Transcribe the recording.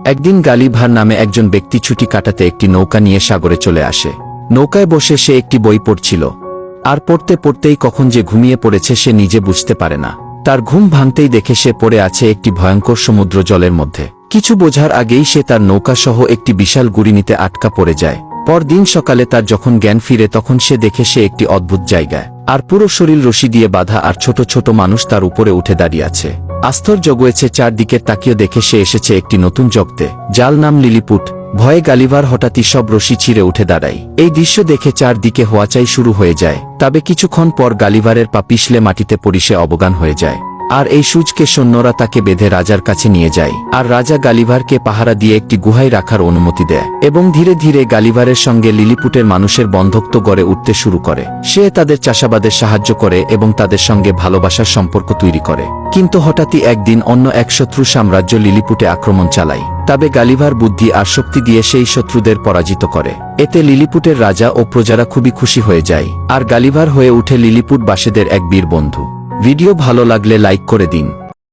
একদিন গালিভার নামে একজন ব্যক্তি ছুটি কাটাতে একটি নৌকা নিয়ে সাগরে চলে আসে। নৌকায় বসে সে একটি বই পড়ছিল, আর পড়তে পড়তেই কখন যে ঘুমিয়ে পড়েছে সে নিজে বুঝতে পারে না। তার ঘুম ভাঙতেই দেখে সে পড়ে আছে একটি ভয়ঙ্কর সমুদ্র জলের মধ্যে। কিছু বোঝার আগেই সে তার নৌকা সহ একটি বিশাল গুড়িনিতে আটকা পড়ে যায়। পরদিন সকালে তার যখন জ্ঞান ফিরে তখন সে দেখে সে একটি অদ্ভুত জায়গায়, আর পুরো শরীর রশি দিয়ে বাঁধা, আর ছোট ছোট মানুষ তার উপরে উঠে দাঁড়িয়ে আছে। আশ্চর্য জগেছে চারদিকে তাকিয়ে দেখে সে এসেছে একটি নতুন জগতে, যার নাম লিলিপুট। ভয়ে গালিভার হঠাৎই সব রশি ছিঁড়ে উঠে দাঁড়ায়। এই দৃশ্য দেখে চারদিকে হোয়াচাই শুরু হয়ে যায়। তবে কিছুক্ষণ পর গালিভারের পা পিছলে মাটিতে পড়ে সে অবজ্ঞান হয়ে যায়, আর এই সূচকে সৈন্যরা তাকে বেঁধে রাজার কাছে নিয়ে যায়। আর রাজা গালিভারকে পাহারা দিয়ে একটি গুহায় রাখার অনুমতি দেয়, এবং ধীরে ধীরে গালিভারের সঙ্গে লিলিপুটের মানুষের বন্ধুত্ব গড়ে উঠতে শুরু করে। সে তাদের চাষাবাদে সাহায্য করে এবং তাদের সঙ্গে ভালোবাসার সম্পর্ক তৈরি করে। কিন্তু হঠাৎই একদিন অন্য এক শত্রু সাম্রাজ্য লিলিপুটে আক্রমণ চালায়। তবে গালিভার বুদ্ধি আর শক্তি দিয়ে সেই শত্রুদের পরাজিত করে। এতে লিলিপুটের রাজা ও প্রজারা খুবই খুশি হয়ে যায়, আর গালিভার হয়ে উঠে লিলিপুট বাসীদের এক বীর বন্ধু। ভিডিও ভালো লাগলে লাইক করে দিন।